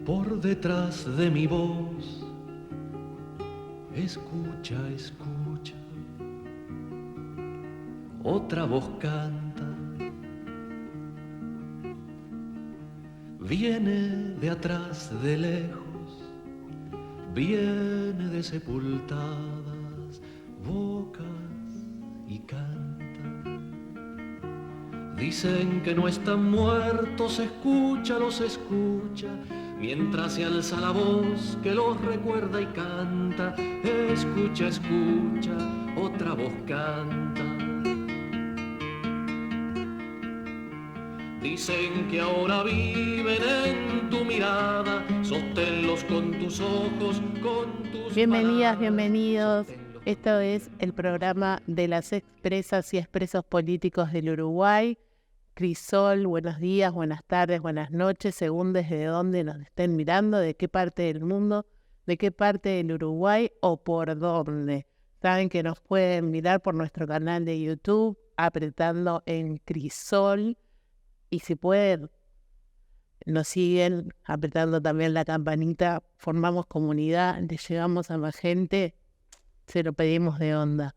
por detrás de mi voz. Escucha, escucha, otra voz canta. Viene de atrás, de lejos, viene de sepultadas bocas y canta. Dicen que no están muertos, escucha, los escucha, mientras se alza la voz que los recuerda y canta. Escucha, escucha, otra voz canta. Dicen que ahora viven en tu mirada, sosténlos con tus ojos, con tus Bienvenidas, palabras, bienvenidos. sosténlos. Esto es el programa de las expresas y expresos políticos del Uruguay. Crisol, buenos días, buenas tardes, buenas noches, según desde dónde nos estén mirando, de qué parte del mundo, de qué parte del Uruguay o por dónde. Saben que nos pueden mirar por nuestro canal de YouTube, apretando en Crisol, y si pueden, nos siguen apretando también la campanita, formamos comunidad, le llegamos a más gente, se lo pedimos de onda.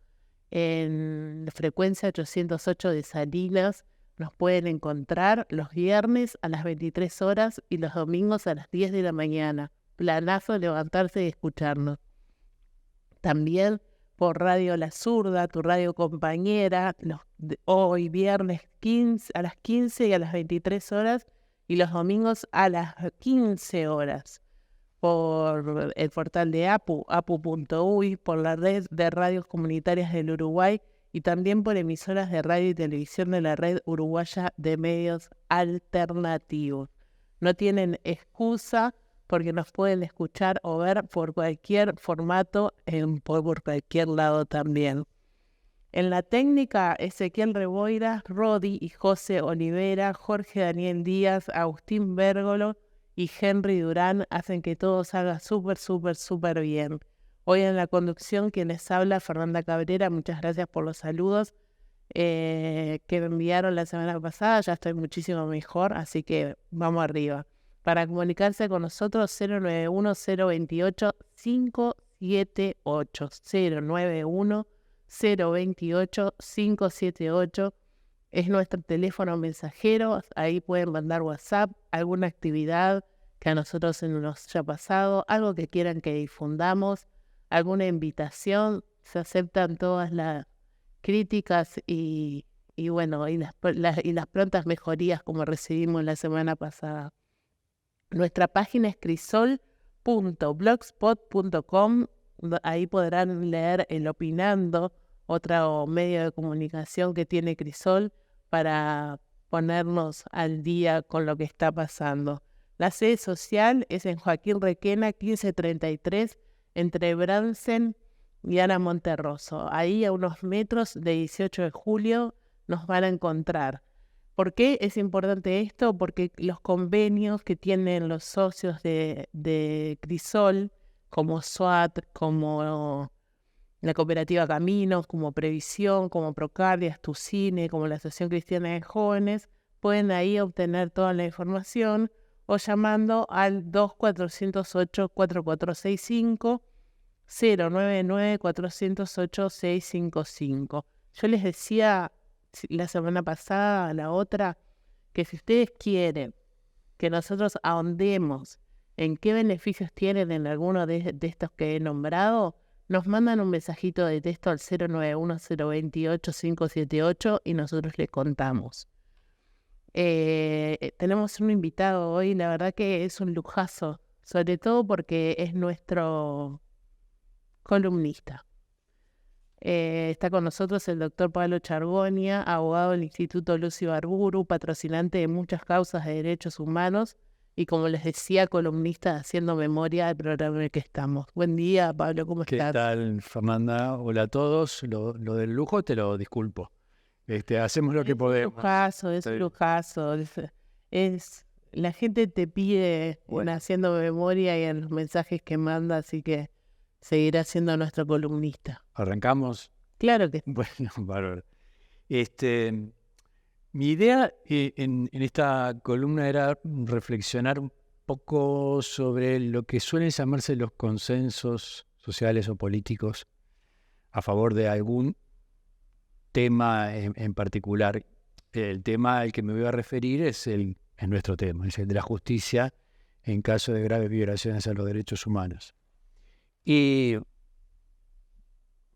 En frecuencia 808 de Salinas nos pueden encontrar los viernes a las 23 horas y los domingos a las 10 de la mañana. Planazo levantarse y escucharnos. También por Radio La Zurda, tu radio compañera, hoy viernes a las 15 y a las 23 horas y los domingos a las 15 horas. Por el portal de apu.uy, por la red de radios comunitarias del Uruguay y también por emisoras de radio y televisión de la red uruguaya de medios alternativos. No tienen excusa porque nos pueden escuchar o ver por cualquier formato, por cualquier lado también. En la técnica, Ezequiel Reboira, Rodi y José Olivera, Jorge Daniel Díaz, Agustín Bérgolo y Henry Durán hacen que todo salga súper bien. Hoy en la conducción, quien les habla, Fernanda Cabrera. Muchas gracias por los saludos que me enviaron la semana pasada. Ya estoy muchísimo mejor, así que vamos arriba. Para comunicarse con nosotros, 091-028-578. 091-028-578. Es nuestro teléfono mensajero, ahí pueden mandar WhatsApp, alguna actividad que a nosotros se nos haya pasado, algo que quieran que difundamos, alguna invitación, se aceptan todas las críticas y las prontas mejorías como recibimos la semana pasada. Nuestra página es crisol.blogspot.com, ahí podrán leer el Opinando, otro medio de comunicación que tiene Crisol para ponernos al día con lo que está pasando. La sede social es en Joaquín Requena, 1533, entre Bransen y Ana Monterroso. Ahí a unos metros de 18 de julio nos van a encontrar. ¿Por qué es importante esto? Porque los convenios que tienen los socios de Crisol, como SWAT, como la cooperativa Caminos, como Previsión, como Procardia, Astucine, como la Asociación Cristiana de Jóvenes, pueden ahí obtener toda la información o llamando al 2408-4465, 099-408-655. Yo les decía la semana pasada, la otra, que si ustedes quieren que nosotros ahondemos en qué beneficios tienen en alguno de estos que he nombrado, nos mandan un mensajito de texto al 091-028-578 y nosotros les contamos. Tenemos un invitado hoy, la verdad que es un lujazo, sobre todo porque es nuestro columnista. Está con nosotros el doctor Pablo Chargonia, abogado del Instituto Lucio Arburu, patrocinante de muchas causas de derechos humanos y, como les decía, columnista Haciendo Memoria del programa en el que estamos. Buen día, Pablo, ¿cómo estás? ¿Qué tal, Fernanda? Hola a todos. Lo del lujo te lo disculpo. Hacemos lo que podemos. Es un lujazo. La gente te pide Haciendo Memoria y en los mensajes que manda, así que seguirá siendo nuestro columnista. ¿Arrancamos? Claro que sí. Bueno, bárbaro. Mi idea en esta columna era reflexionar un poco sobre lo que suelen llamarse los consensos sociales o políticos a favor de algún tema en particular. El tema al que me voy a referir es nuestro tema, es el de la justicia en caso de graves violaciones a los derechos humanos. Y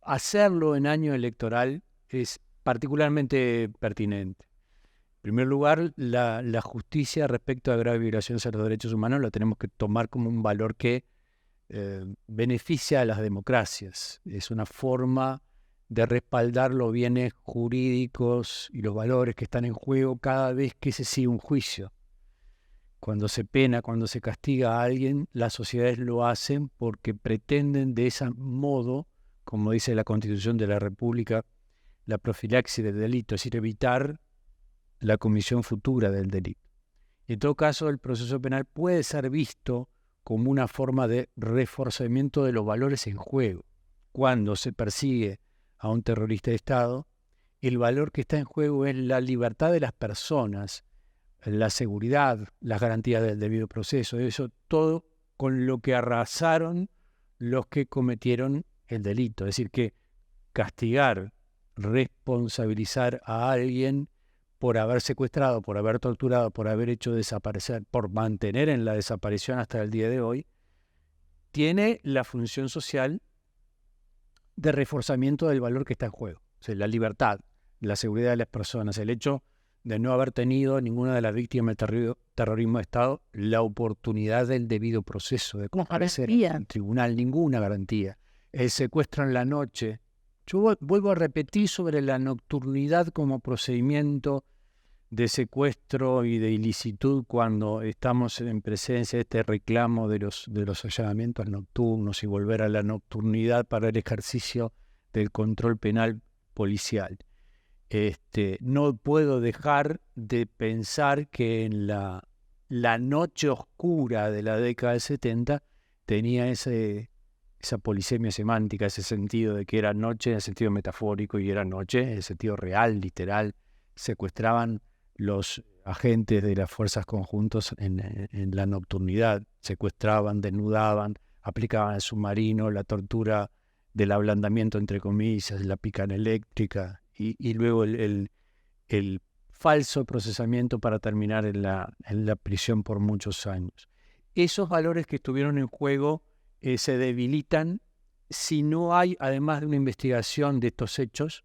hacerlo en año electoral es particularmente pertinente. En primer lugar, la justicia respecto a graves violaciones a los derechos humanos la tenemos que tomar como un valor que beneficia a las democracias. Es una forma de respaldar los bienes jurídicos y los valores que están en juego cada vez que se sigue un juicio. Cuando se pena, cuando se castiga a alguien, las sociedades lo hacen porque pretenden de ese modo, como dice la Constitución de la República, la profilaxis del delito, es decir, evitar la comisión futura del delito. En todo caso, el proceso penal puede ser visto como una forma de reforzamiento de los valores en juego. Cuando se persigue a un terrorista de Estado, el valor que está en juego es la libertad de las personas, la seguridad, las garantías del debido proceso, eso todo con lo que arrasaron los que cometieron el delito. Es decir, que castigar, responsabilizar a alguien por haber secuestrado, por haber torturado, por haber hecho desaparecer, por mantener en la desaparición hasta el día de hoy, tiene la función social de reforzamiento del valor que está en juego. O sea, la libertad, la seguridad de las personas, el hecho de no haber tenido ninguna de las víctimas del terrorismo de Estado la oportunidad del debido proceso, de comparecer en tribunal, ninguna garantía. El secuestro en la noche. Yo vuelvo a repetir sobre la nocturnidad como procedimiento de secuestro y de ilicitud cuando estamos en presencia de este reclamo de los allanamientos nocturnos y volver a la nocturnidad para el ejercicio del control penal policial. No puedo dejar de pensar que en la noche oscura de la década del 70 tenía esa polisemia semántica, ese sentido de que era noche en el sentido metafórico y era noche en el sentido real, literal. Secuestraban los agentes de las fuerzas conjuntos en la nocturnidad, secuestraban, desnudaban, aplicaban el submarino, la tortura del ablandamiento, entre comillas, la picana eléctrica y luego el falso procesamiento para terminar en la prisión por muchos años. Esos valores que estuvieron en juego se debilitan si no hay, además de una investigación de estos hechos,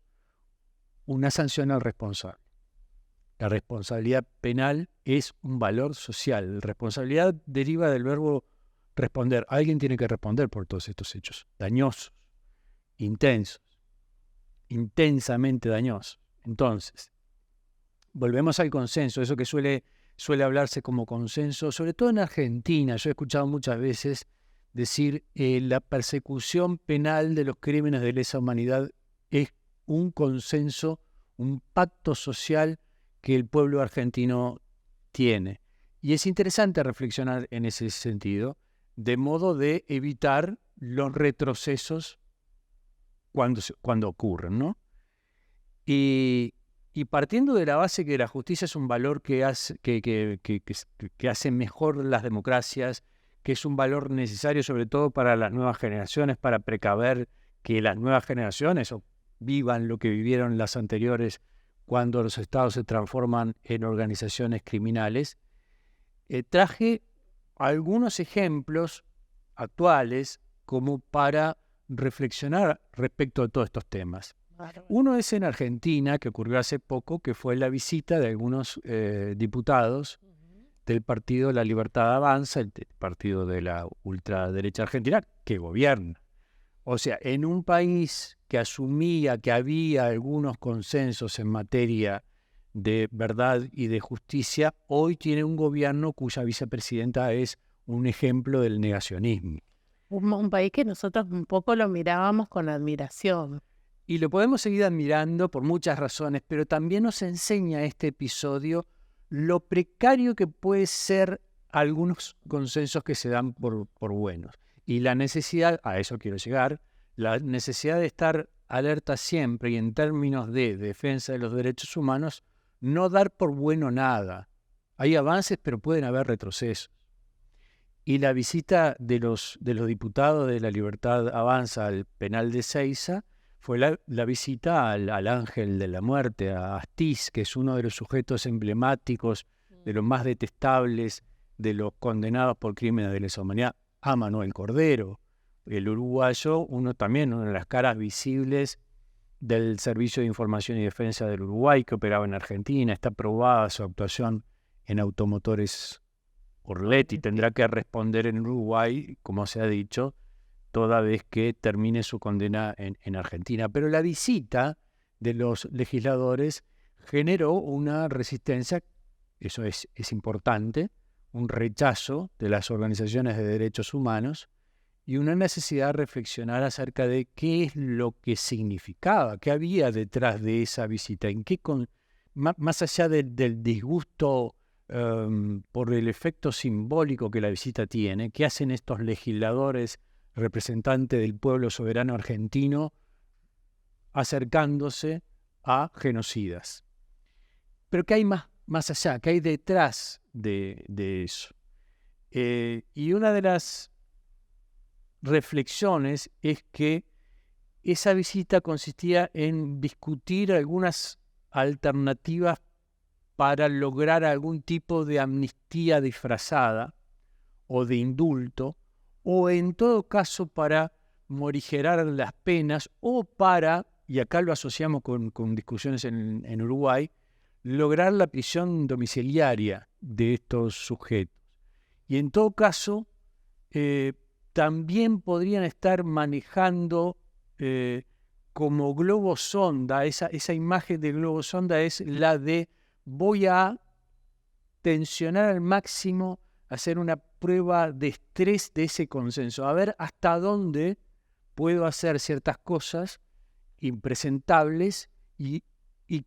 una sanción al responsable. La responsabilidad penal es un valor social. La responsabilidad deriva del verbo responder. Alguien tiene que responder por todos estos hechos dañosos, intensos, intensamente dañosos. Entonces, volvemos al consenso, eso que suele hablarse como consenso, sobre todo en Argentina. Yo he escuchado muchas veces decir la persecución penal de los crímenes de lesa humanidad es un consenso, un pacto social que el pueblo argentino tiene. Y es interesante reflexionar en ese sentido, de modo de evitar los retrocesos cuando ocurren, ¿no? Y partiendo de la base que la justicia es un valor que hace mejor las democracias, que es un valor necesario sobre todo para las nuevas generaciones, para precaver que las nuevas generaciones vivan lo que vivieron las anteriores cuando los estados se transforman en organizaciones criminales, traje algunos ejemplos actuales como para reflexionar respecto a todos estos temas. Uno es en Argentina, que ocurrió hace poco, que fue la visita de algunos diputados del partido La Libertad Avanza, el partido de la ultraderecha argentina, que gobierna. O sea, en un país que asumía que había algunos consensos en materia de verdad y de justicia, hoy tiene un gobierno cuya vicepresidenta es un ejemplo del negacionismo. Un país que nosotros un poco lo mirábamos con admiración. Y lo podemos seguir admirando por muchas razones, pero también nos enseña este episodio lo precario que puede ser algunos consensos que se dan por buenos. Y la necesidad, a eso quiero llegar, la necesidad de estar alerta siempre y en términos de defensa de los derechos humanos, no dar por bueno nada. Hay avances, pero pueden haber retrocesos. Y la visita de los diputados de La Libertad Avanza al penal de Seiza fue la visita al ángel de la muerte, a Astiz, que es uno de los sujetos emblemáticos, de los más detestables, de los condenados por crímenes de lesa humanidad, a Manuel Cordero, el uruguayo, una de las caras visibles del Servicio de Información y Defensa del Uruguay, que operaba en Argentina. Está probada su actuación en automotores Orletti, tendrá que responder en Uruguay, como se ha dicho, toda vez que termine su condena en Argentina. Pero la visita de los legisladores generó una resistencia, eso es importante, un rechazo de las organizaciones de derechos humanos y una necesidad de reflexionar acerca de qué es lo que significaba, qué había detrás de esa visita, más allá del disgusto por el efecto simbólico que la visita tiene, qué hacen estos legisladores representantes del pueblo soberano argentino acercándose a genocidas. Pero ¿qué hay más allá? ¿Qué hay detrás de eso? Y una de las reflexiones es que esa visita consistía en discutir algunas alternativas para lograr algún tipo de amnistía disfrazada o de indulto, o en todo caso para morigerar las penas, o para, y acá lo asociamos con discusiones en Uruguay, lograr la prisión domiciliaria de estos sujetos. Y en todo caso, también podrían estar manejando como globo sonda, esa imagen de globo sonda es la de voy a tensionar al máximo, hacer una prueba de estrés de ese consenso, a ver hasta dónde puedo hacer ciertas cosas impresentables y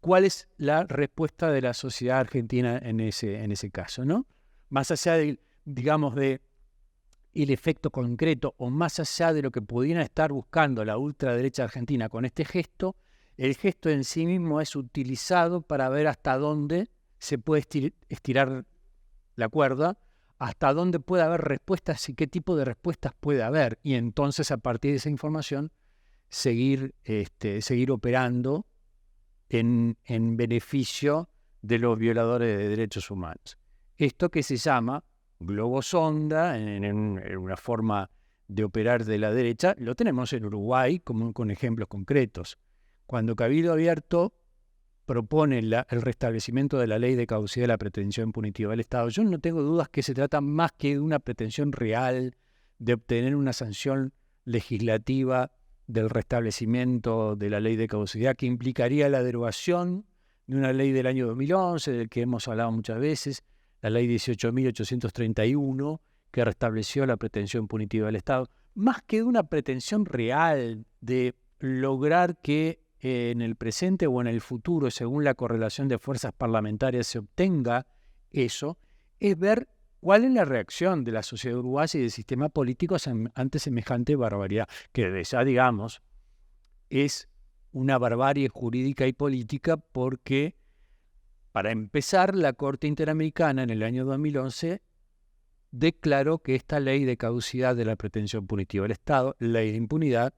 cuál es la respuesta de la sociedad argentina en ese caso, ¿no? Más allá del efecto concreto o más allá de lo que pudiera estar buscando la ultraderecha argentina con este gesto, el gesto en sí mismo es utilizado para ver hasta dónde se puede estirar la cuerda, hasta dónde puede haber respuestas y qué tipo de respuestas puede haber. Y entonces, a partir de esa información, seguir operando en beneficio de los violadores de derechos humanos. Esto que se llama globo sonda, en una forma de operar de la derecha, lo tenemos en Uruguay con ejemplos concretos. Cuando Cabildo Abierto propone el restablecimiento de la ley de caducidad de la pretensión punitiva del Estado, yo no tengo dudas que se trata más que de una pretensión real de obtener una sanción legislativa del restablecimiento de la ley de caducidad que implicaría la derogación de una ley del año 2011, del que hemos hablado muchas veces, la ley 18.831, que restableció la pretensión punitiva del Estado, más que de una pretensión real de lograr que en el presente o en el futuro, según la correlación de fuerzas parlamentarias, se obtenga eso, es ver cuál es la reacción de la sociedad uruguaya y del sistema político ante semejante barbaridad, que ya digamos es una barbarie jurídica y política porque, para empezar, la Corte Interamericana en el año 2011 declaró que esta ley de caducidad de la pretensión punitiva del Estado, ley de impunidad,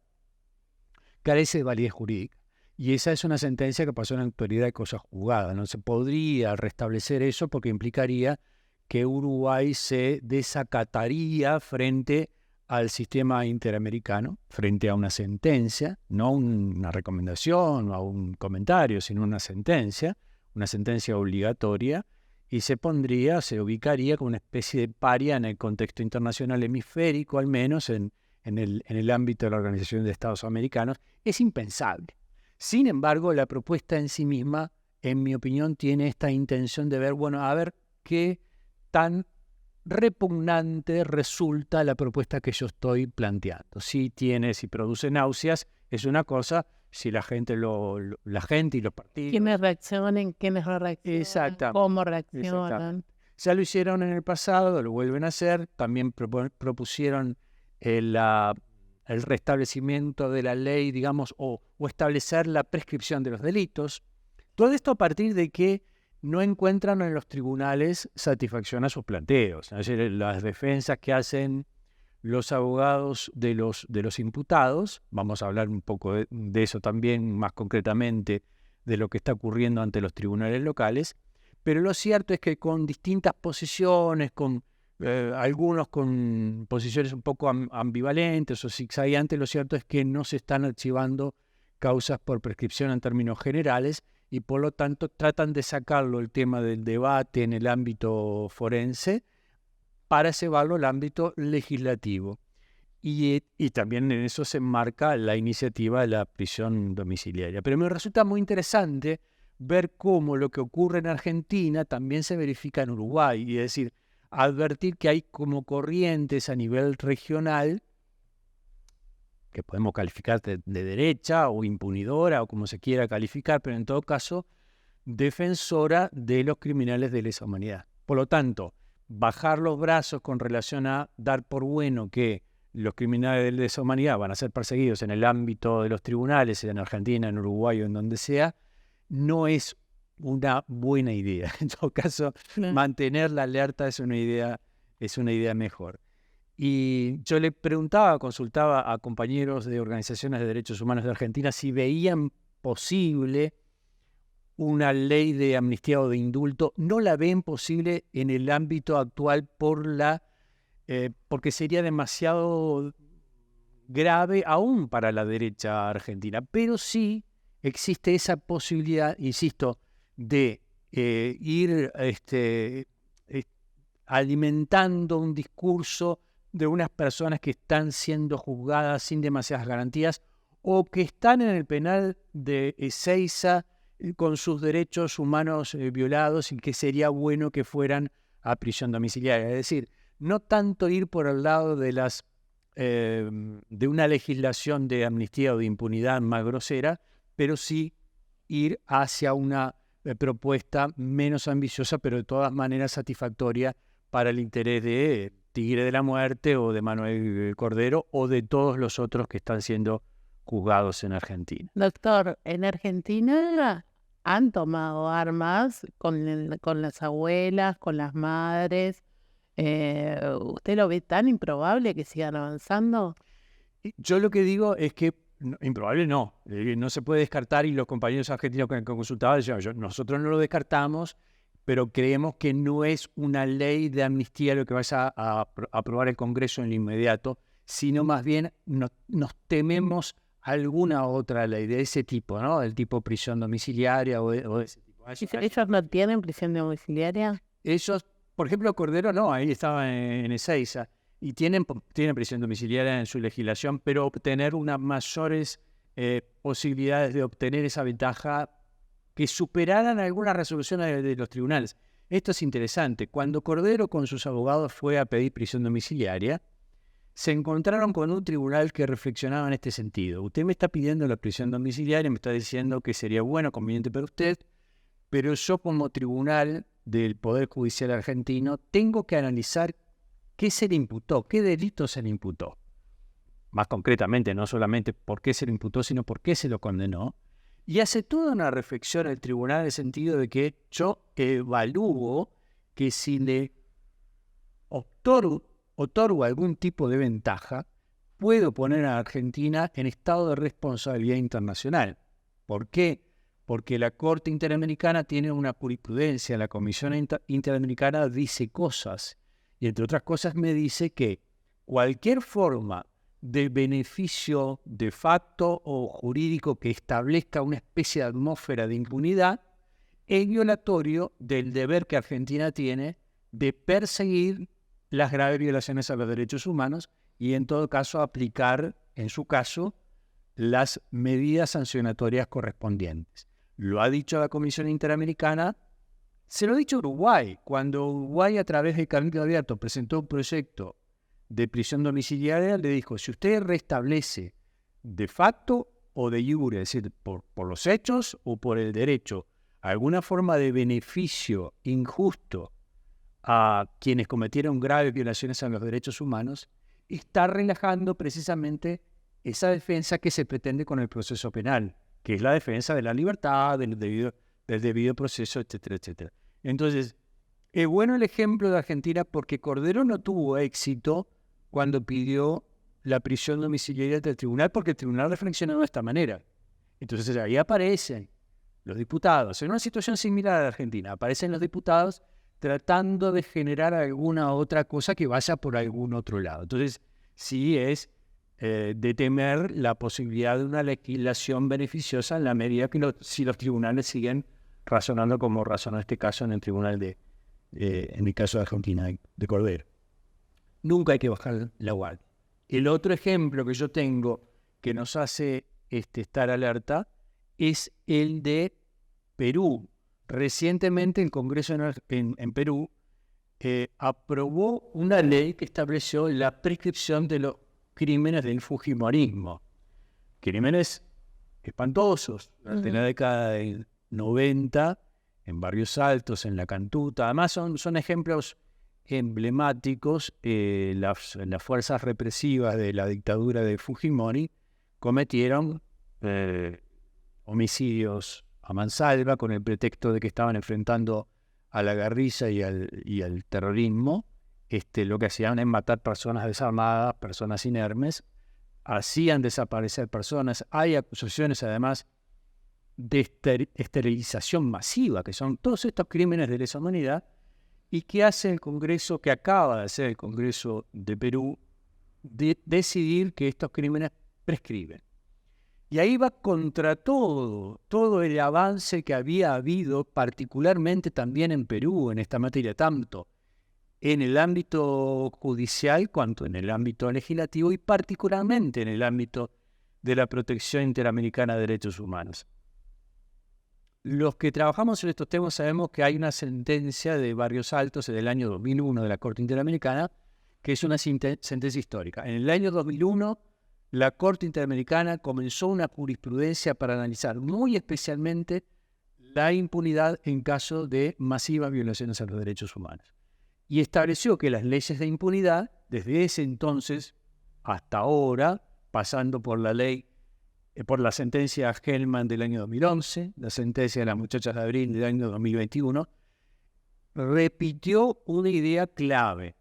carece de validez jurídica. Y esa es una sentencia que pasó en la autoridad de cosa juzgada. No se podría restablecer eso porque implicaría que Uruguay se desacataría frente al sistema interamericano, frente a una sentencia, no una recomendación o un comentario, sino una sentencia obligatoria, y se ubicaría como una especie de paria en el contexto internacional hemisférico, al menos en el ámbito de la Organización de Estados Americanos. Es impensable. Sin embargo, la propuesta en sí misma, en mi opinión, tiene esta intención de ver, a ver qué tan repugnante resulta la propuesta que yo estoy planteando. Si produce náuseas, es una cosa, si la gente y los partidos... ¿Quiénes reaccionan? ¿Quiénes no reaccionan? Exactamente. ¿Cómo reaccionan? Exactamente. Ya lo hicieron en el pasado, lo vuelven a hacer, también propusieron el restablecimiento de la ley, digamos, o establecer la prescripción de los delitos. Todo esto a partir de que no encuentran en los tribunales satisfacción a sus planteos. Es decir, las defensas que hacen los abogados de los imputados, vamos a hablar un poco de eso también, más concretamente, de lo que está ocurriendo ante los tribunales locales, pero lo cierto es que con distintas posiciones, algunos con posiciones un poco ambivalentes o zigzagueantes, lo cierto es que no se están archivando causas por prescripción en términos generales y por lo tanto tratan de sacarlo el tema del debate en el ámbito forense para llevarlo al ámbito legislativo. Y también en eso se enmarca la iniciativa de la prisión domiciliaria. Pero me resulta muy interesante ver cómo lo que ocurre en Argentina también se verifica en Uruguay, y es decir, advertir que hay como corrientes a nivel regional que podemos calificar de derecha o impunidora o como se quiera calificar, pero en todo caso defensora de los criminales de lesa humanidad. Por lo tanto, bajar los brazos con relación a dar por bueno que los criminales de lesa humanidad van a ser perseguidos en el ámbito de los tribunales, en Argentina, en Uruguay o en donde sea, no es una buena idea. En todo caso, mantener la alerta es una idea mejor. Y yo le consultaba a compañeros de organizaciones de derechos humanos de Argentina si veían posible una ley de amnistía o de indulto. No la ven posible en el ámbito actual porque sería demasiado grave aún para la derecha argentina. Pero sí existe esa posibilidad, insisto, de ir alimentando un discurso de unas personas que están siendo juzgadas sin demasiadas garantías o que están en el penal de Ezeiza con sus derechos humanos violados y que sería bueno que fueran a prisión domiciliaria. Es decir, no tanto ir por el lado de una legislación de amnistía o de impunidad más grosera, pero sí ir hacia una propuesta menos ambiciosa, pero de todas maneras satisfactoria para el interés de Tigre de la Muerte o de Manuel Cordero o de todos los otros que están siendo juzgados en Argentina. Doctor, en Argentina han tomado armas con las abuelas, con las madres. ¿Usted lo ve tan improbable que sigan avanzando? Yo lo que digo es que improbable no se puede descartar, y los compañeros argentinos que consultaban decían, nosotros no lo descartamos, pero creemos que no es una ley de amnistía lo que vaya a aprobar el Congreso en lo inmediato, sino más bien nos tememos alguna otra ley de ese tipo, ¿no? Del tipo prisión domiciliaria o de ese tipo. ¿Ellos no tienen prisión domiciliaria? Ellos, por ejemplo, Cordero no, ahí estaba en Ezeiza, y tienen prisión domiciliaria en su legislación, pero obtener unas mayores posibilidades de obtener esa ventaja que superaran algunas resoluciones de los tribunales. Esto es interesante. Cuando Cordero con sus abogados fue a pedir prisión domiciliaria, se encontraron con un tribunal que reflexionaba en este sentido. Usted me está pidiendo la prisión domiciliaria, me está diciendo que sería bueno, conveniente para usted, pero yo como tribunal del Poder Judicial argentino tengo que analizar qué se le imputó, qué delito se le imputó. Más concretamente, no solamente por qué se le imputó, sino por qué se lo condenó. Y hace toda una reflexión el tribunal en el sentido de que yo evalúo que si le otorgo algún tipo de ventaja, puedo poner a Argentina en estado de responsabilidad internacional. ¿Por qué? Porque la Corte Interamericana tiene una jurisprudencia, la Comisión Interamericana dice cosas, y entre otras cosas me dice que cualquier forma de beneficio de facto o jurídico que establezca una especie de atmósfera de impunidad es violatorio del deber que Argentina tiene de perseguir las graves violaciones a los derechos humanos y en todo caso aplicar, en su caso, las medidas sancionatorias correspondientes. Lo ha dicho la Comisión Interamericana, se lo ha dicho Uruguay, cuando Uruguay a través de Cabildo Abierto presentó un proyecto de prisión domiciliaria, le dijo, si usted restablece de facto o de iure, es decir, por los hechos o por el derecho, alguna forma de beneficio injusto a quienes cometieron graves violaciones a los derechos humanos, está relajando precisamente esa defensa que se pretende con el proceso penal, que es la defensa de la libertad, del debido del debido proceso, etcétera, etcétera. Entonces, es bueno el ejemplo de Argentina porque Cordero no tuvo éxito cuando pidió la prisión domiciliaria del tribunal, porque el tribunal reflexionó de esta manera. Entonces ahí aparecen los diputados, en una situación similar a la Argentina, aparecen los diputados tratando de generar alguna otra cosa que vaya por algún otro lado. Entonces, sí es de temer la posibilidad de una legislación beneficiosa en la medida que si los tribunales siguen razonando como razonó este caso en el tribunal en el caso de Argentina, de Cordero. Nunca hay que bajar la guardia. El otro ejemplo que yo tengo que nos hace estar alerta es el de Perú. Recientemente el Congreso en Perú aprobó una ley que estableció la prescripción de los crímenes del fujimorismo. Crímenes espantosos durante la década del 90, en Barrios Altos, en La Cantuta. Además son ejemplos emblemáticos. Las fuerzas represivas de la dictadura de Fujimori cometieron homicidios a mansalva con el pretexto de que estaban enfrentando a la guerrilla y al terrorismo. Lo que hacían es matar personas desarmadas, personas inermes, hacían desaparecer personas. Hay acusaciones además de esterilización masiva, que son todos estos crímenes de lesa humanidad, y que hace el Congreso, que acaba de hacer el Congreso de Perú, de decidir que estos crímenes prescriben. Y ahí va contra todo el avance que había habido, particularmente también en Perú, en esta materia, tanto en el ámbito judicial cuanto en el ámbito legislativo y particularmente en el ámbito de la protección interamericana de derechos humanos. Los que trabajamos en estos temas sabemos que hay una sentencia de Barrios Altos del año 2001 de la Corte Interamericana, que es una sentencia histórica. En el año 2001, la Corte Interamericana comenzó una jurisprudencia para analizar muy especialmente la impunidad en caso de masivas violaciones a los derechos humanos. Y estableció que las leyes de impunidad, desde ese entonces hasta ahora, pasando por la ley, por la sentencia Hellman del año 2011, la sentencia de las muchachas de abril del año 2021, repitió una idea clave.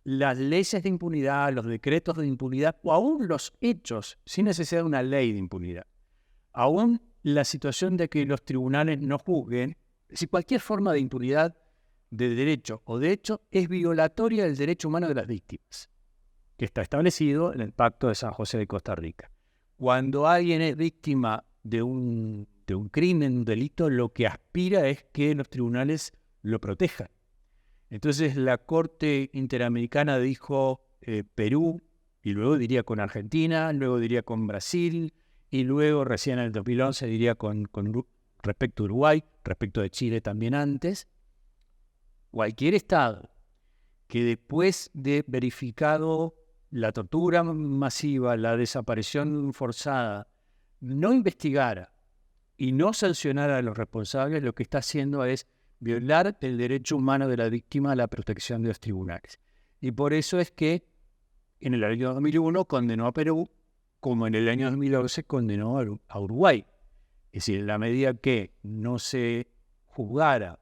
Las leyes de impunidad, los decretos de impunidad, o aún los hechos, sin necesidad de una ley de impunidad, aún la situación de que los tribunales no juzguen, si cualquier forma de impunidad de derecho o de hecho es violatoria del derecho humano de las víctimas, que está establecido en el Pacto de San José de Costa Rica. Cuando alguien es víctima de un crimen, un delito, lo que aspira es que los tribunales lo protejan. Entonces la Corte Interamericana dijo Perú, y luego diría con Argentina, luego diría con Brasil, y luego recién en el 2011 diría con respecto a Uruguay, respecto de Chile también antes. Cualquier Estado que después de verificado la tortura masiva, la desaparición forzada, no investigara y no sancionara a los responsables, lo que está haciendo es violar el derecho humano de la víctima a la protección de los tribunales. Y por eso es que en el año 2001 condenó a Perú, como en el año 2011 condenó a Uruguay. Es decir, en la medida que no se juzgara,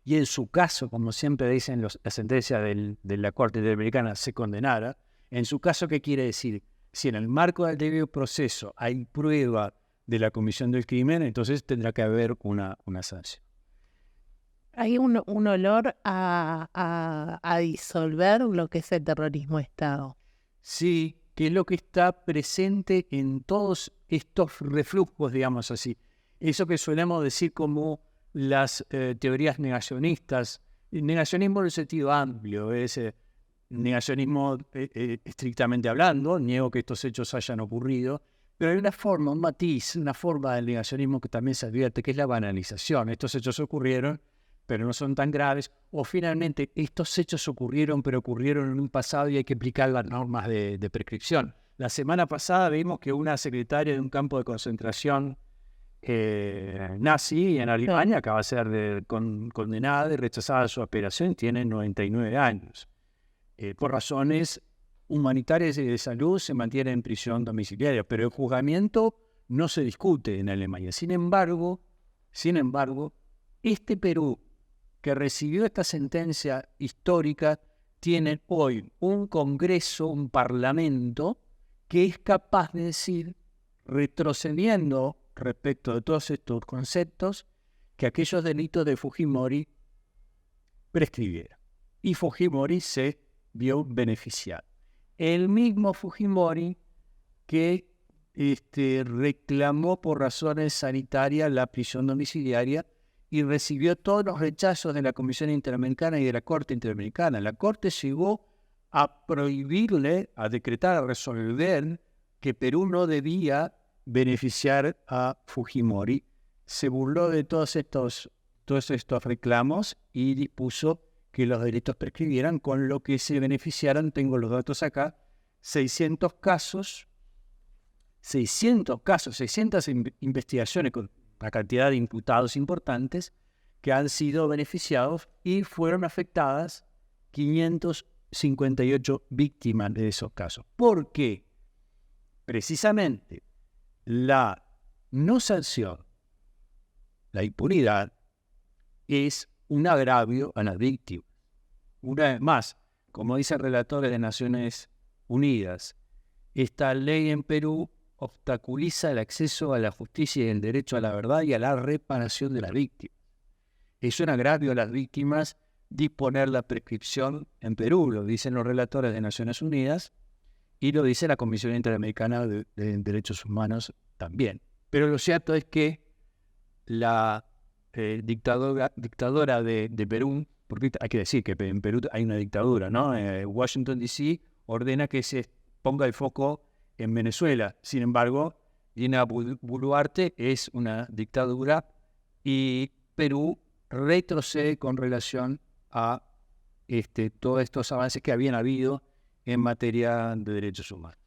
y en su caso, como siempre dicen la sentencia de la Corte Interamericana, se condenara, en su caso, ¿qué quiere decir? Si en el marco del debido proceso hay prueba de la comisión del crimen, entonces tendrá que haber una sanción. Hay un olor a disolver lo que es el terrorismo de Estado. Sí, que es lo que está presente en todos estos reflujos, digamos así. Eso que solemos decir como las teorías negacionistas. El negacionismo en el sentido amplio, es negacionismo estrictamente hablando, niego que estos hechos hayan ocurrido, pero hay una forma, un matiz, una forma del negacionismo que también se advierte, que es la banalización. Estos hechos ocurrieron, pero no son tan graves, o finalmente estos hechos ocurrieron, pero ocurrieron en un pasado y hay que aplicar las normas de prescripción. La semana pasada vimos que una secretaria de un campo de concentración nazi en Alemania acaba de ser condenada y rechazada su apelación, tiene 99 años. Por razones humanitarias y de salud se mantiene en prisión domiciliaria, pero el juzgamiento no se discute en Alemania. Sin embargo, Sin embargo, este Perú que recibió esta sentencia histórica tiene hoy un Congreso, un Parlamento, que es capaz de decir, retrocediendo respecto de todos estos conceptos, que aquellos delitos de Fujimori prescribieron. Y Fujimori se vio beneficiado. El mismo Fujimori que reclamó por razones sanitarias la prisión domiciliaria y recibió todos los rechazos de la Comisión Interamericana y de la Corte Interamericana. La Corte llegó a prohibirle, a decretar, a resolver que Perú no debía beneficiar a Fujimori. Se burló de todos estos reclamos y dispuso que los delitos prescribieran, con lo que se beneficiaron, tengo los datos acá, 600 casos, 600 investigaciones con una cantidad de imputados importantes que han sido beneficiados y fueron afectadas 558 víctimas de esos casos. ¿Por qué? Precisamente la no sanción, la impunidad, es un agravio a las víctimas. Una vez más, como dice el relator de Naciones Unidas, esta ley en Perú obstaculiza el acceso a la justicia y el derecho a la verdad y a la reparación de las víctimas. Es un agravio a las víctimas disponer la prescripción en Perú, lo dicen los relatores de Naciones Unidas y lo dice la Comisión Interamericana de Derechos Humanos también. Pero lo cierto es que la dictadora de Perú, porque hay que decir que en Perú hay una dictadura, ¿no? Washington D.C. ordena que se ponga el foco en Venezuela. Sin embargo, Dina Boluarte es una dictadura y Perú retrocede con relación a todos estos avances que habían habido en materia de derechos humanos.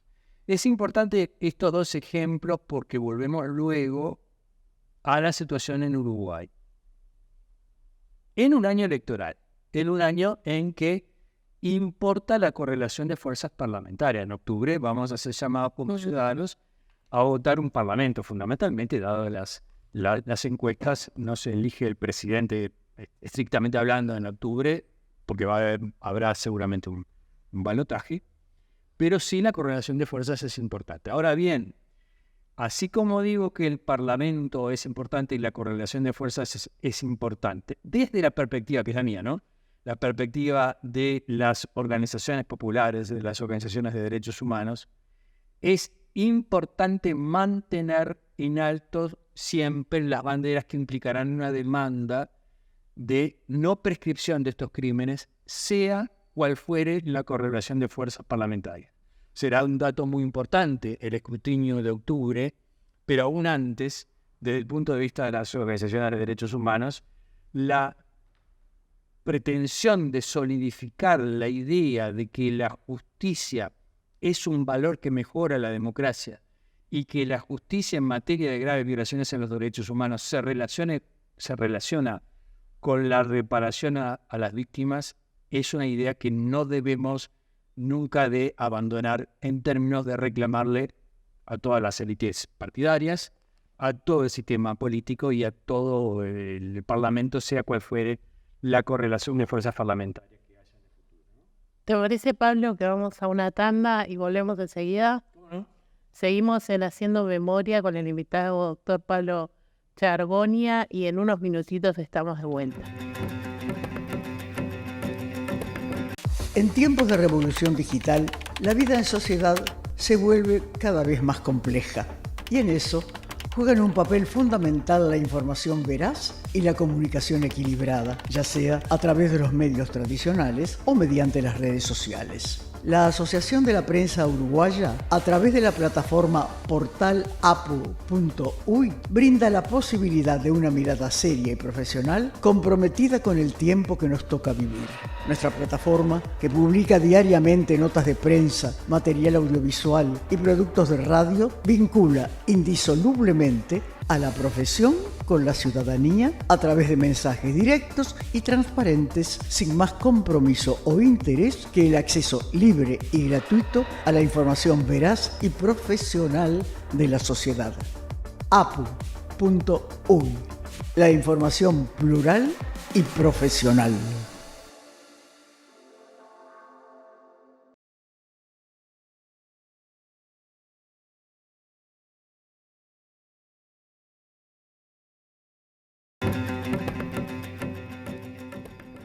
Es importante estos dos ejemplos porque volvemos luego a la situación en Uruguay. En un año electoral, en un año en que importa la correlación de fuerzas parlamentarias. En octubre vamos a ser llamados como ciudadanos a votar un parlamento, fundamentalmente, dado las encuestas, no se elige el presidente estrictamente hablando en octubre, porque habrá seguramente un balotaje, pero sí la correlación de fuerzas es importante. Ahora bien, así como digo que el Parlamento es importante y la correlación de fuerzas es importante, desde la perspectiva que es la mía, ¿no? La perspectiva de las organizaciones populares, de las organizaciones de derechos humanos, es importante mantener en alto siempre las banderas que implicarán una demanda de no prescripción de estos crímenes, sea cual fuere la correlación de fuerzas parlamentarias. Será un dato muy importante el escrutinio de octubre, pero aún antes, desde el punto de vista de las organizaciones de derechos humanos, la pretensión de solidificar la idea de que la justicia es un valor que mejora la democracia y que la justicia en materia de graves violaciones en los derechos humanos se relaciona con la reparación a las víctimas, es una idea que no debemos nunca de abandonar en términos de reclamarle a todas las élites partidarias, a todo el sistema político y a todo el Parlamento, sea cual fuere la correlación de fuerzas parlamentarias que haya en el futuro, ¿no? ¿Te parece, Pablo, que vamos a una tanda y volvemos enseguida? ¿No? Seguimos en Haciendo Memoria con el invitado doctor Pablo Chargonia y en unos minutitos estamos de vuelta. En tiempos de revolución digital, la vida en sociedad se vuelve cada vez más compleja y en eso juegan un papel fundamental la información veraz y la comunicación equilibrada, ya sea a través de los medios tradicionales o mediante las redes sociales. La Asociación de la Prensa Uruguaya, a través de la plataforma portalapu.uy, brinda la posibilidad de una mirada seria y profesional comprometida con el tiempo que nos toca vivir. Nuestra plataforma, que publica diariamente notas de prensa, material audiovisual y productos de radio, vincula indisolublemente a la profesión con la ciudadanía a través de mensajes directos y transparentes sin más compromiso o interés que el acceso libre y gratuito a la información veraz y profesional de la sociedad. apu.uy La información plural y profesional.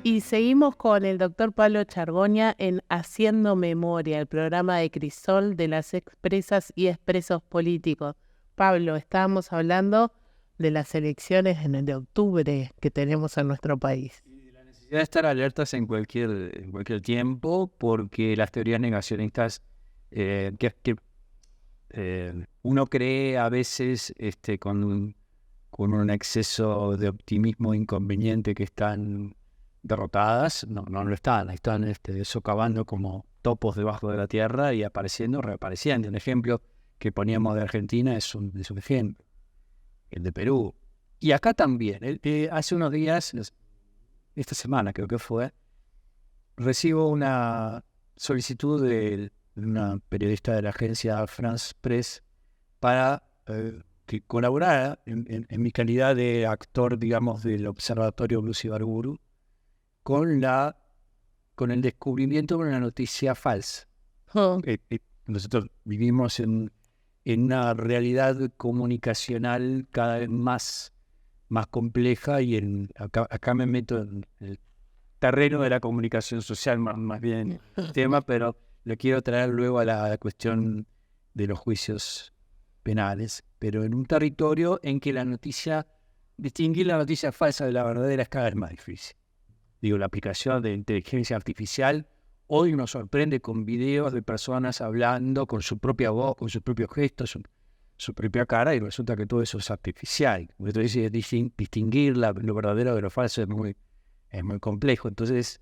Y seguimos con el doctor Pablo Chargoña en Haciendo Memoria, el programa de Crisol de las expresas y expresos políticos. Pablo, estábamos hablando de las elecciones en el de octubre que tenemos en nuestro país. Y la necesidad de estar alertas en cualquier tiempo, porque las teorías negacionistas uno cree a veces con un exceso de optimismo inconveniente que están derrotadas. No lo están socavando como topos debajo de la tierra y apareciendo, reapareciendo. Un ejemplo que poníamos de Argentina es un ejemplo, el de Perú. Y acá también, hace unos días, esta semana creo que fue, recibo una solicitud de una periodista de la agencia France Press para que colaborara en mi calidad de actor, digamos, del Observatorio Blues Ibarburu, con el descubrimiento de una noticia falsa. Nosotros vivimos en una realidad comunicacional cada vez más compleja, y acá me meto en el terreno de la comunicación social más bien tema, pero lo quiero traer luego a la cuestión de los juicios penales, pero en un territorio en que distinguir la noticia falsa de la verdadera es cada vez más difícil. La aplicación de inteligencia artificial hoy nos sorprende con videos de personas hablando con su propia voz, con sus propios gestos, su propia cara, y resulta que todo eso es artificial. Entonces, distinguir lo verdadero de lo falso es muy complejo. Entonces,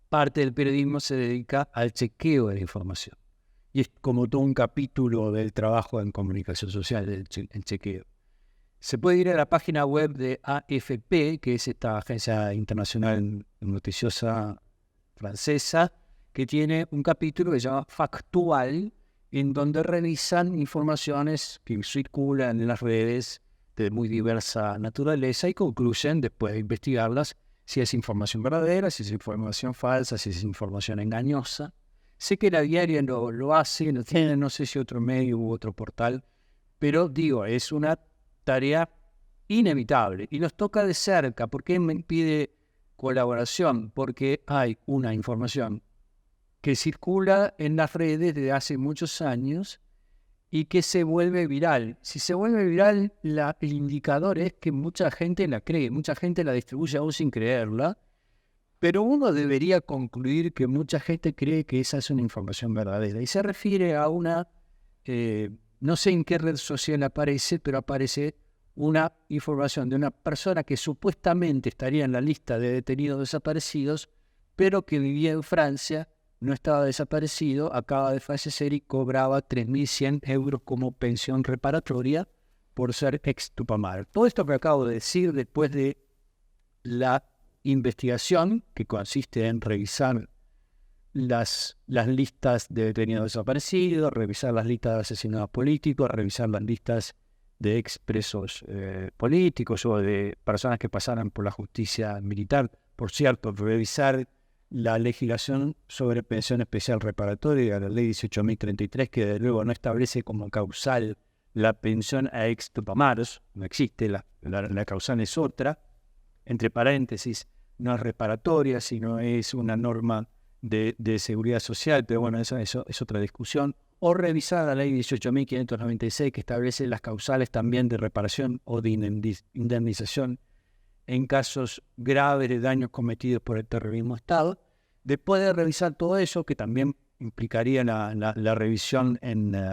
parte del periodismo se dedica al chequeo de la información. Y es como todo un capítulo del trabajo en comunicación social, el chequeo. Se puede ir a la página web de AFP, que es esta agencia internacional noticiosa francesa, que tiene un capítulo que se llama Factual, en donde revisan informaciones que circulan en las redes de muy diversa naturaleza y concluyen, después de investigarlas, si es información verdadera, si es información falsa, si es información engañosa. Sé que La Diaria lo hace, no tiene, no sé si otro medio u otro portal, pero es una tarea inevitable y nos toca de cerca. ¿Por qué me pide colaboración? Porque hay una información que circula en las redes desde hace muchos años y que se vuelve viral. Si se vuelve viral, el indicador es que mucha gente la cree, mucha gente la distribuye aún sin creerla, pero uno debería concluir que mucha gente cree que esa es una información verdadera. Y se refiere a una, no sé en qué red social aparece, pero aparece una información de una persona que supuestamente estaría en la lista de detenidos desaparecidos, pero que vivía en Francia, no estaba desaparecido, acaba de fallecer y cobraba 3.100 euros como pensión reparatoria por ser ex Tupamar. Todo esto que acabo de decir después de la investigación, que consiste en revisar las listas de detenidos desaparecidos, revisar las listas de asesinados políticos, revisar las listas de expresos políticos o de personas que pasaran por la justicia militar. Por cierto, revisar la legislación sobre pensión especial reparatoria, la ley 18.033, que de luego no establece como causal la pensión a ex Tupamaros, no existe, la causal es otra, entre paréntesis, no es reparatoria, sino es una norma de seguridad social, pero bueno, eso es otra discusión. O revisar la ley 18.596, que establece las causales también de reparación o de indemnización en casos graves de daños cometidos por el terrorismo de Estado. Después de revisar todo eso, que también implicaría la revisión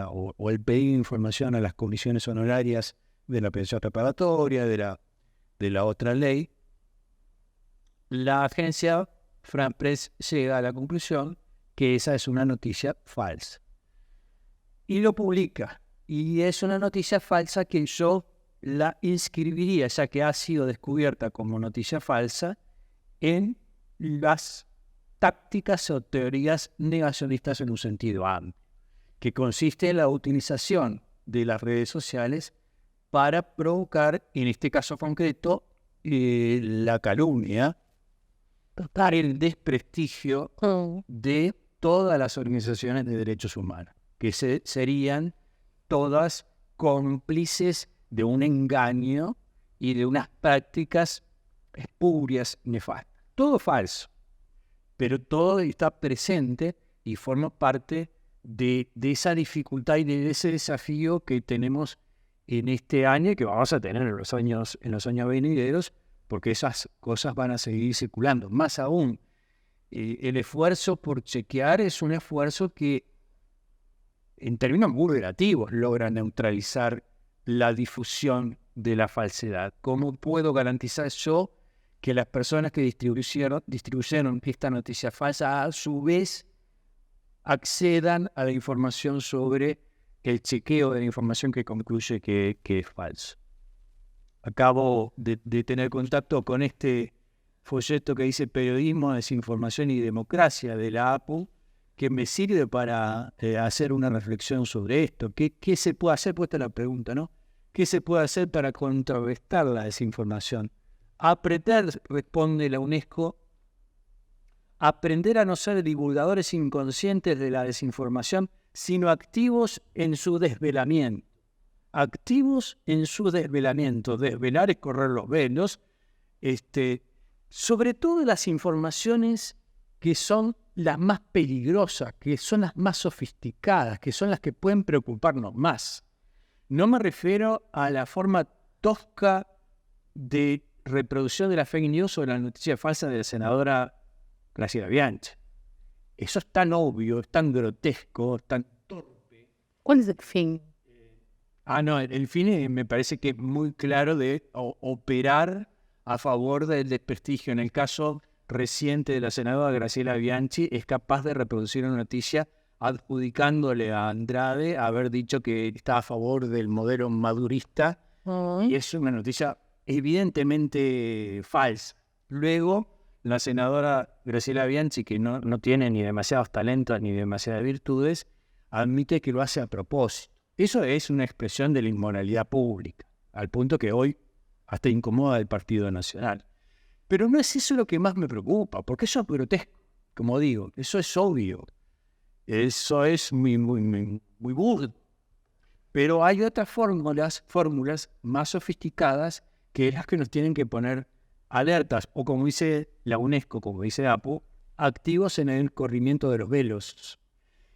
o el pedido de información a las comisiones honorarias de la pensión reparatoria, de la otra ley, la agencia France Press llega a la conclusión que esa es una noticia falsa. Y lo publica. Y es una noticia falsa que yo la inscribiría, ya que ha sido descubierta como noticia falsa, en las tácticas o teorías negacionistas en un sentido amplio, que consiste en la utilización de las redes sociales para provocar, en este caso concreto, la calumnia, el desprestigio de todas las organizaciones de derechos humanos, que serían todas cómplices de un engaño y de unas prácticas espurias, nefastas. Todo falso, pero todo está presente y forma parte de esa dificultad y de ese desafío que tenemos en este año y que vamos a tener en los años venideros, porque esas cosas van a seguir circulando. Más aún, el esfuerzo por chequear es un esfuerzo que, en términos muy relativos, logra neutralizar la difusión de la falsedad. ¿Cómo puedo garantizar yo que las personas que distribuyeron esta noticia falsa a su vez accedan a la información sobre el chequeo de la información que concluye que es falso? Acabo de tener contacto con este folleto que dice Periodismo, Desinformación y Democracia de la APU, que me sirve para hacer una reflexión sobre esto. ¿Qué se puede hacer? Puesta la pregunta, ¿no? ¿Qué se puede hacer para contrarrestar la desinformación? Aprender, responde la UNESCO, aprender a no ser divulgadores inconscientes de la desinformación, sino activos en su desvelamiento. Activos en su desvelamiento. Desvelar es correr los velos. Sobre todo las informaciones que son las más peligrosas, que son las más sofisticadas, que son las que pueden preocuparnos más. No me refiero a la forma tosca de reproducción de la fake news o de la noticia falsa de la senadora Graciela Bianchi. Eso es tan obvio, es tan grotesco, es tan torpe. ¿Cuál es el fin? No, el fin me parece que es muy claro de operar a favor del desprestigio. En el caso reciente de la senadora Graciela Bianchi, es capaz de reproducir una noticia adjudicándole a Andrade haber dicho que está a favor del modelo madurista, y es una noticia evidentemente falsa. Luego, la senadora Graciela Bianchi, que no tiene ni demasiados talentos ni demasiadas virtudes, admite que lo hace a propósito. Eso es una expresión de la inmoralidad pública, al punto que hoy hasta incomoda al Partido Nacional. Pero no es eso lo que más me preocupa, porque eso es grotesco, como digo, eso es obvio, eso es muy burdo. Pero hay otras fórmulas más sofisticadas que las que nos tienen que poner alertas, o como dice la UNESCO, como dice APU, activos en el corrimiento de los velos.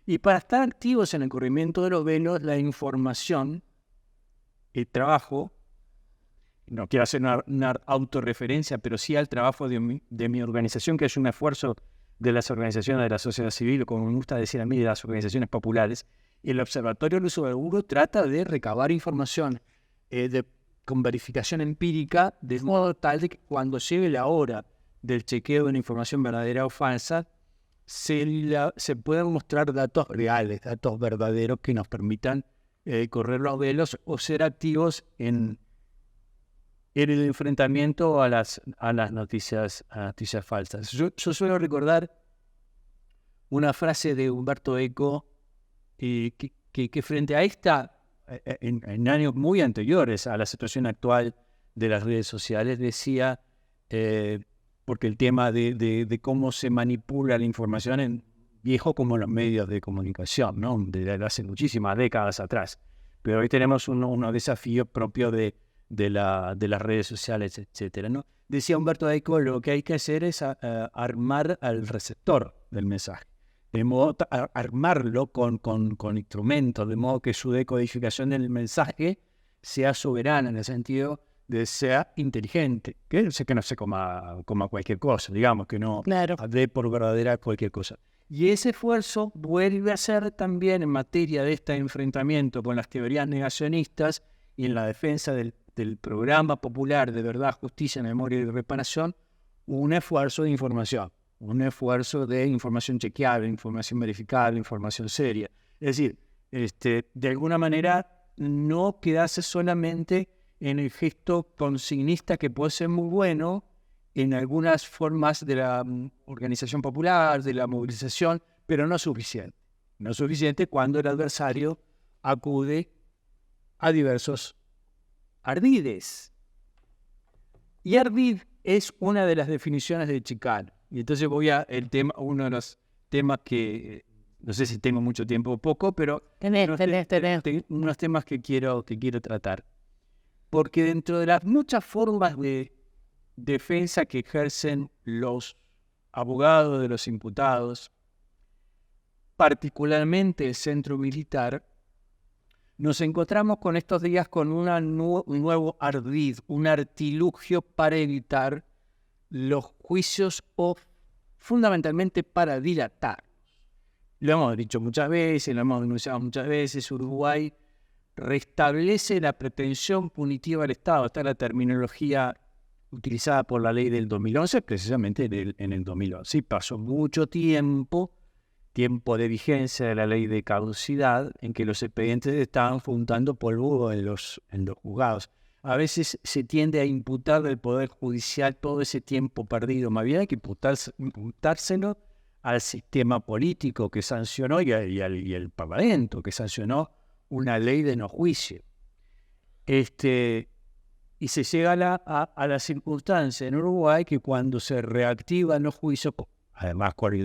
Y para estar activos en el corrimiento de los velos, la información, el trabajo, no quiero hacer una autorreferencia, pero sí al trabajo de mi organización, que es un esfuerzo de las organizaciones de la sociedad civil, o como me gusta decir a mí, de las organizaciones populares. El Observatorio del Uso del Seguro trata de recabar información con verificación empírica, de modo tal de que cuando llegue la hora del chequeo de una información verdadera o falsa, se puedan mostrar datos reales, datos verdaderos que nos permitan correr los velos o ser activos en el enfrentamiento a las noticias falsas. Yo suelo recordar una frase de Humberto Eco que frente a esta, en años muy anteriores a la situación actual de las redes sociales, decía, porque el tema de cómo se manipula la información en viejo como los medios de comunicación, ¿no? De hace muchísimas décadas atrás. Pero hoy tenemos unos desafíos propios de las redes sociales, etcétera, ¿no? Decía Humberto Eco, lo que hay que hacer es armar al receptor del mensaje, de modo armarlo con instrumentos, de modo que su decodificación del mensaje sea soberana, en el sentido de sea inteligente, que no se coma cualquier cosa, digamos, que no dé por verdadera cualquier cosa. Y ese esfuerzo vuelve a ser también en materia de este enfrentamiento con las teorías negacionistas y en la defensa del programa popular de verdad, justicia, memoria y reparación, un esfuerzo de información, un esfuerzo de información chequeable, información verificable, información seria. Es decir, de alguna manera no quedarse solamente en el gesto consignista, que puede ser muy bueno en algunas formas de la organización popular, de la movilización, pero no suficiente. No suficiente cuando el adversario acude a diversos ardides. Y ardid es una de las definiciones de Chicano. Y entonces voy a uno de los temas que, no sé si tengo mucho tiempo o poco, pero Tenés. unos temas que quiero tratar. Porque dentro de las muchas formas de defensa que ejercen los abogados de los imputados, particularmente el centro militar, nos encontramos con estos días con un nuevo ardid, un artilugio para evitar los juicios o fundamentalmente para dilatarlos. Lo hemos dicho muchas veces, lo hemos denunciado muchas veces, Uruguay restablece la pretensión punitiva del Estado. Está la terminología utilizada por la ley del 2011, precisamente en el 2011. Y pasó mucho tiempo de vigencia de la ley de caducidad, en que los expedientes estaban juntando polvo en los juzgados. A veces se tiende a imputar del Poder Judicial todo ese tiempo perdido. Más bien hay que imputárselo al sistema político que sancionó y al Parlamento que sancionó una ley de no juicio. Y se llega a la circunstancia en Uruguay que cuando se reactivan los juicios, además con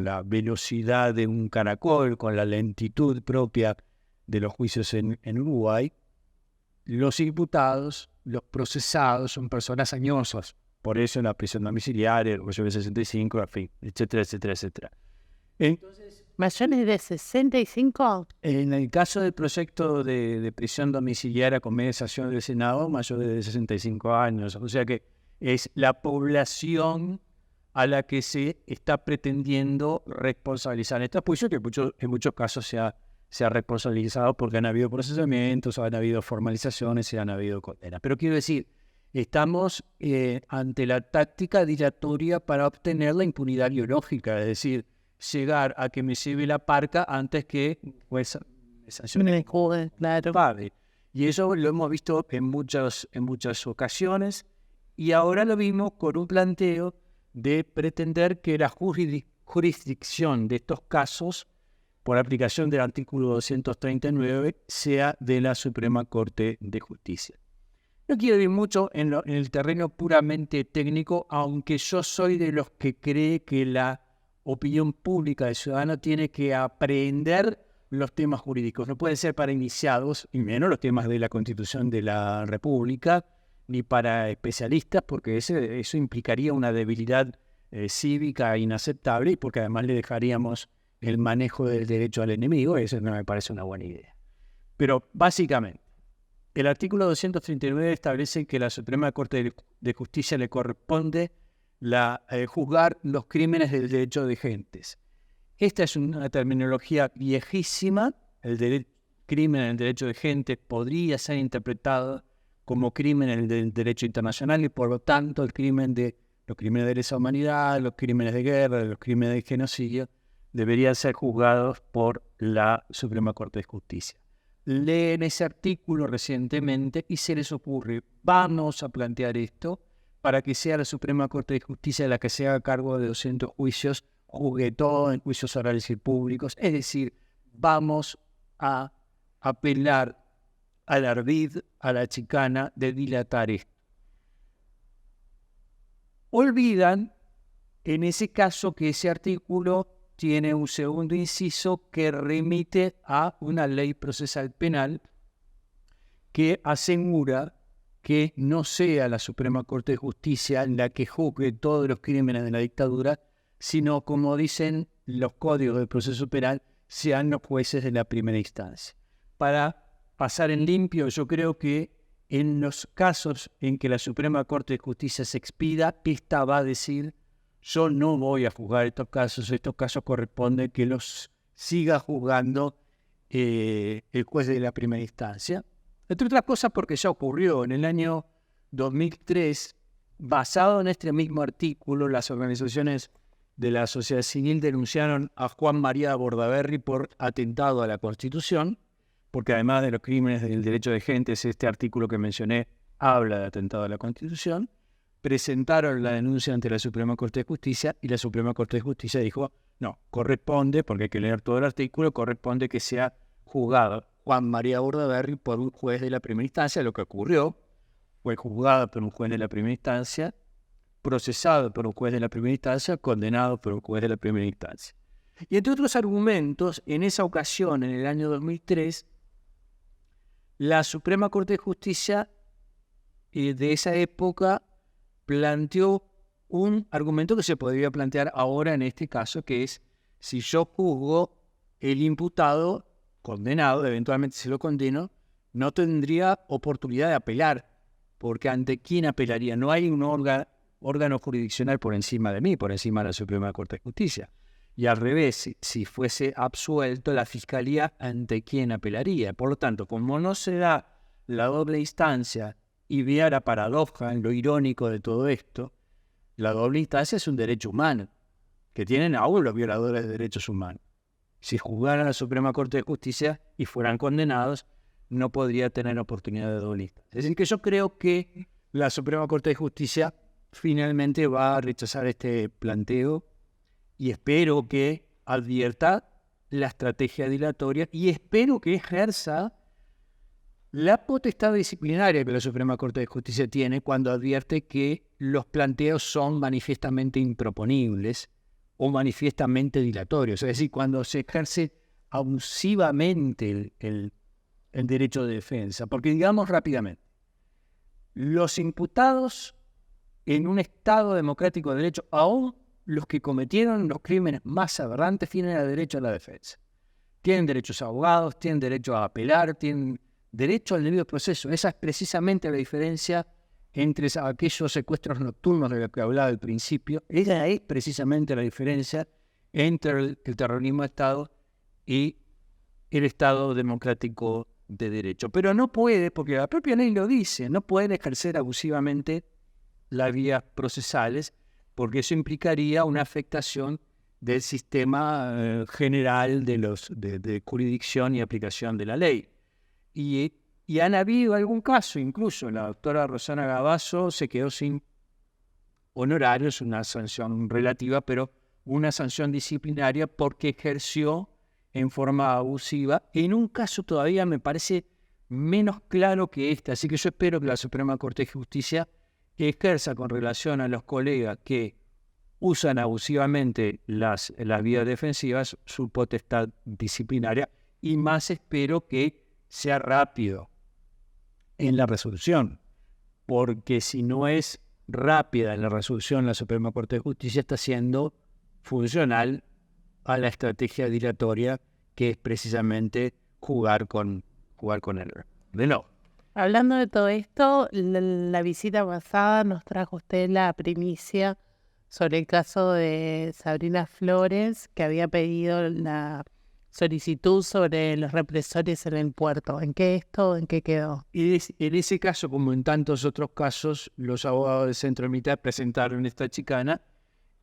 la velocidad de un caracol, con la lentitud propia de los juicios en Uruguay, los imputados, los procesados son personas añosas. Por eso la prisión domiciliaria, el mayor de 65, en fin, etcétera, etcétera, etcétera. Entonces, ¿mayores de 65? En el caso del proyecto de prisión domiciliaria con mediación del Senado, mayores de 65 años. O sea que es la población a la que se está pretendiendo responsabilizar en este juicio, que en muchos casos se ha responsabilizado porque han habido procesamientos, han habido formalizaciones y han habido condenas. Pero quiero decir, estamos ante la táctica dilatoria para obtener la impunidad biológica, es decir, llegar a que me lleve la parca antes que pues, me sancione. Claro. Y eso lo hemos visto en muchas ocasiones, y ahora lo vimos con un planteo de pretender que la jurisdicción de estos casos, por aplicación del artículo 239, sea de la Suprema Corte de Justicia. No quiero ir mucho en el terreno puramente técnico, aunque yo soy de los que cree que la opinión pública del ciudadano tiene que aprender los temas jurídicos. No pueden ser para iniciados, y menos los temas de la Constitución de la República, ni para especialistas, porque eso implicaría una debilidad cívica inaceptable, y porque además le dejaríamos el manejo del derecho al enemigo. Eso no me parece una buena idea. Pero básicamente, el artículo 239 establece que a la Suprema Corte de Justicia le corresponde juzgar los crímenes del derecho de gentes. Esta es una terminología viejísima. El crimen en el derecho de gentes podría ser interpretado como crimen en el derecho internacional, y por lo tanto los crímenes de lesa humanidad, los crímenes de guerra, los crímenes de genocidio deberían ser juzgados por la Suprema Corte de Justicia. Leen ese artículo recientemente y se les ocurre, vamos a plantear esto para que sea la Suprema Corte de Justicia la que se haga cargo de 200 juicios, juzgue todo en juicios orales y públicos. Es decir, vamos a apelar al ardid, a la chicana de dilatar esto. Olvidan, en ese caso, que ese artículo tiene un segundo inciso que remite a una ley procesal penal que asegura que no sea la Suprema Corte de Justicia la que juzgue todos los crímenes de la dictadura, sino, como dicen los códigos del proceso penal, sean los jueces de la primera instancia. Para pasar en limpio, yo creo que en los casos en que la Suprema Corte de Justicia se expida, esta va a decir: yo no voy a juzgar estos casos corresponde que los siga juzgando el juez de la primera instancia. Entre otras cosas porque ya ocurrió en el año 2003, basado en este mismo artículo, las organizaciones de la sociedad civil denunciaron a Juan María Bordaberry por atentado a la Constitución, porque además de los crímenes del derecho de gentes, este artículo que mencioné habla de atentado a la Constitución. Presentaron la denuncia ante la Suprema Corte de Justicia y la Suprema Corte de Justicia dijo: no, corresponde, porque hay que leer todo el artículo, corresponde que sea juzgado Juan María Bordaberry por un juez de la primera instancia. Lo que ocurrió fue juzgado por un juez de la primera instancia, procesado por un juez de la primera instancia, condenado por un juez de la primera instancia. Y entre otros argumentos, en esa ocasión, en el año 2003, la Suprema Corte de Justicia de esa época planteó un argumento que se podría plantear ahora en este caso, que es: si yo juzgo, el imputado condenado, eventualmente si lo condeno, no tendría oportunidad de apelar, porque ¿ante quién apelaría? No hay un órgano jurisdiccional por encima de mí, por encima de la Suprema Corte de Justicia. Y al revés, si fuese absuelto, la Fiscalía, ¿ante quién apelaría? Por lo tanto, como no se da la doble instancia, y vea la paradoja en lo irónico de todo esto, la doble instancia es un derecho humano, que tienen aún los violadores de derechos humanos. Si juzgaran a la Suprema Corte de Justicia y fueran condenados, no podría tener oportunidad de doble instancia. Es decir, que yo creo que la Suprema Corte de Justicia finalmente va a rechazar este planteo, y espero que advierta la estrategia dilatoria y espero que ejerza la potestad disciplinaria que la Suprema Corte de Justicia tiene cuando advierte que los planteos son manifiestamente improponibles o manifiestamente dilatorios. Es decir, cuando se ejerce abusivamente el derecho de defensa. Porque digamos rápidamente, los imputados en un Estado democrático de derecho, aún los que cometieron los crímenes más aberrantes, tienen el derecho a la defensa. Tienen derechos a abogados, tienen derecho a apelar, tienen derecho al debido proceso. Esa es precisamente la diferencia entre aquellos secuestros nocturnos de los que hablaba al principio. Esa es precisamente la diferencia entre el terrorismo de Estado y el Estado democrático de derecho. Pero no puede, porque la propia ley lo dice, no pueden ejercer abusivamente las vías procesales, porque eso implicaría una afectación del sistema general de jurisdicción y aplicación de la ley. Y han habido algún caso, incluso la doctora Rosana Gabazo se quedó sin honorarios, una sanción relativa, pero una sanción disciplinaria porque ejerció en forma abusiva, en un caso todavía me parece menos claro que este. Así que yo espero que la Suprema Corte de Justicia ejerza con relación a los colegas que usan abusivamente las vías defensivas su potestad disciplinaria, y más espero que sea rápido en la resolución, porque si no es rápida en la resolución, la Suprema Corte de Justicia está siendo funcional a la estrategia dilatoria, que es precisamente jugar con el reloj. Hablando de todo esto, la visita pasada nos trajo usted la primicia sobre el caso de Sabrina Flores, que había pedido la solicitud sobre los represores en el puerto. ¿En qué quedó? Y en ese caso, como en tantos otros casos, los abogados del Centro Militar presentaron esta chicana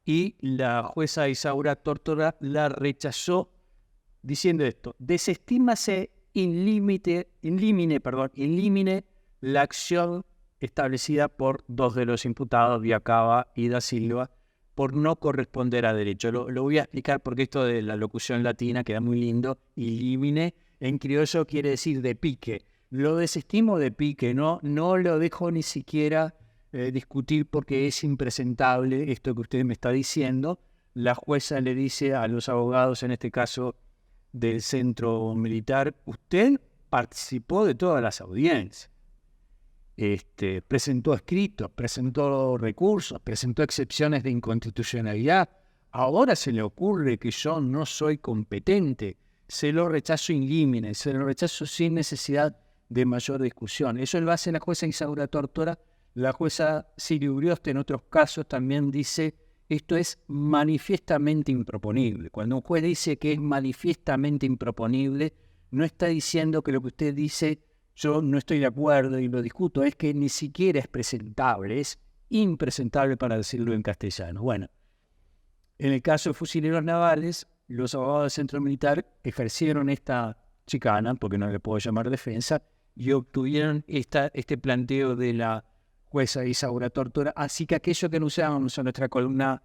y la jueza Isaura Tórtora la rechazó diciendo esto: desestímase in limine la acción establecida por dos de los imputados, Viacaba y Da Silva, por no corresponder a derecho. Lo voy a explicar porque esto de la locución latina queda muy lindo. In limine en criollo quiere decir de pique. Lo desestimo de pique, no lo dejo ni siquiera discutir porque es impresentable esto que usted me está diciendo. La jueza le dice a los abogados, en este caso del Centro Militar: usted participó de todas las audiencias. Presentó escritos, presentó recursos, presentó excepciones de inconstitucionalidad. Ahora se le ocurre que yo no soy competente. Se lo rechazo in limine, se lo rechazo sin necesidad de mayor discusión. Eso lo hace la jueza Isaura Tórtora. La jueza Siri Urioste en otros casos también dice: esto es manifiestamente improponible. Cuando un juez dice que es manifiestamente improponible, no está diciendo que lo que usted dice yo no estoy de acuerdo y lo discuto, es que ni siquiera es presentable, es impresentable, para decirlo en castellano. Bueno, en el caso de fusileros navales, los abogados del Centro Militar ejercieron esta chicana, porque no le puedo llamar defensa, y obtuvieron este planteo de la jueza Isaura Tórtora. Así que aquello que anunciábamos en nuestra columna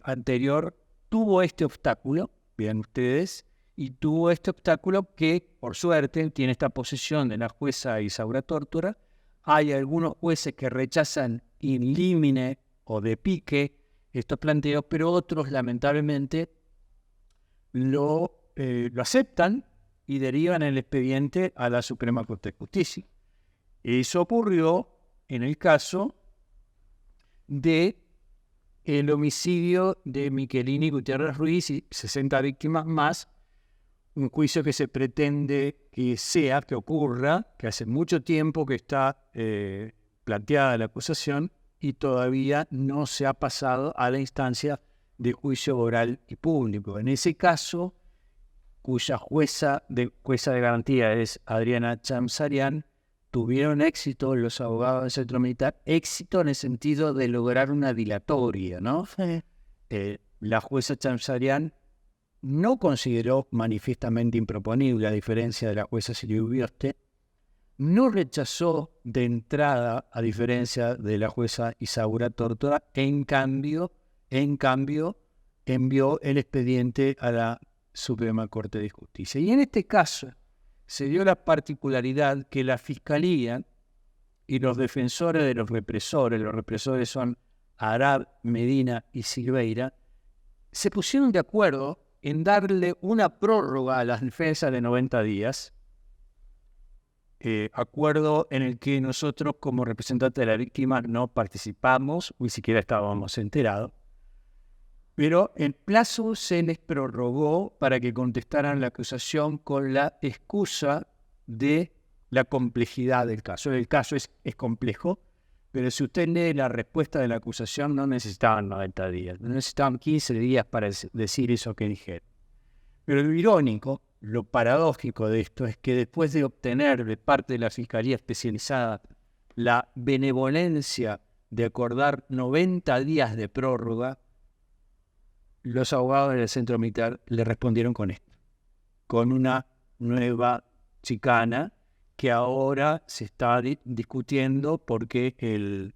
anterior tuvo este obstáculo, vean ustedes, y tuvo este obstáculo que, por suerte, tiene esta posición de la jueza Isaura Tórtora. Hay algunos jueces que rechazan in limine o de pique estos planteos, pero otros, lamentablemente, lo aceptan y derivan el expediente a la Suprema Corte de Justicia. Eso ocurrió en el caso de el homicidio de Michelini Gutiérrez Ruiz y 60 víctimas más, un juicio que se pretende que ocurra, que hace mucho tiempo que está planteada la acusación y todavía no se ha pasado a la instancia de juicio oral y público. En ese caso, cuya jueza de garantía es Adriana Chamsarian, tuvieron éxito los abogados del Centro Militar, éxito en el sentido de lograr una dilatoria, ¿no? Sí. La jueza Chamsarian no consideró manifiestamente improponible, a diferencia de la jueza Silvia Ubioste, no rechazó de entrada, a diferencia de la jueza Isaura Tórtora, en cambio, envió el expediente a la Suprema Corte de Justicia. Y en este caso se dio la particularidad que la Fiscalía y los defensores de los represores son Arad, Medina y Silveira, se pusieron de acuerdo en darle una prórroga a las defensas de 90 días, acuerdo en el que nosotros como representantes de la víctima no participamos, ni siquiera estábamos enterados, pero el plazo se les prorrogó para que contestaran la acusación con la excusa de la complejidad del caso. El caso es complejo, pero si usted lee la respuesta de la acusación, no necesitaban 90 días, no necesitaban 15 días para decir eso que dijeron. Pero lo irónico, lo paradójico de esto es que después de obtener de parte de la Fiscalía Especializada la benevolencia de acordar 90 días de prórroga, los abogados del Centro Militar le respondieron con esto, con una nueva chicana que ahora se está discutiendo porque el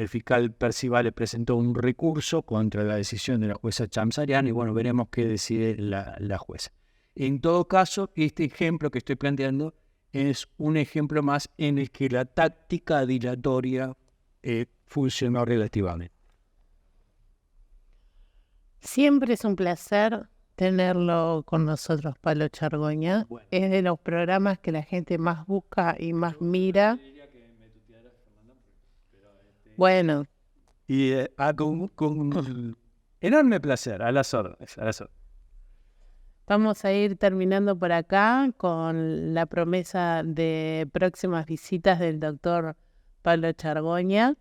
fiscal Percival le presentó un recurso contra la decisión de la jueza Chamsarian y bueno, veremos qué decide la jueza. En todo caso, este ejemplo que estoy planteando es un ejemplo más en el que la táctica dilatoria funcionó relativamente. Siempre es un placer tenerlo con nosotros, Pablo Chargoña. Bueno. Es de los programas que la gente más busca y más mira. Bueno, Y con enorme placer, a las órdenes, a las órdenes. vamos a ir terminando por acá con la promesa de próximas visitas del doctor Pablo Chargoña.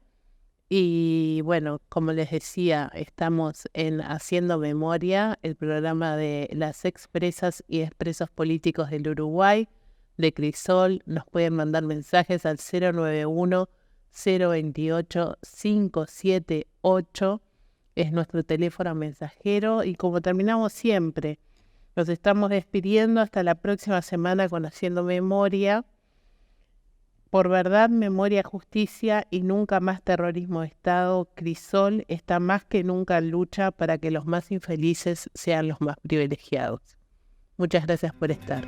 Y bueno, como les decía, estamos en Haciendo Memoria, el programa de las expresas y expresos políticos del Uruguay, de Crisol. Nos pueden mandar mensajes al 091-028-578, es nuestro teléfono mensajero. Y como terminamos siempre, nos estamos despidiendo hasta la próxima semana con Haciendo Memoria. Por verdad, memoria, justicia y nunca más terrorismo de Estado, Crisol está más que nunca en lucha para que los más infelices sean los más privilegiados. Muchas gracias por estar.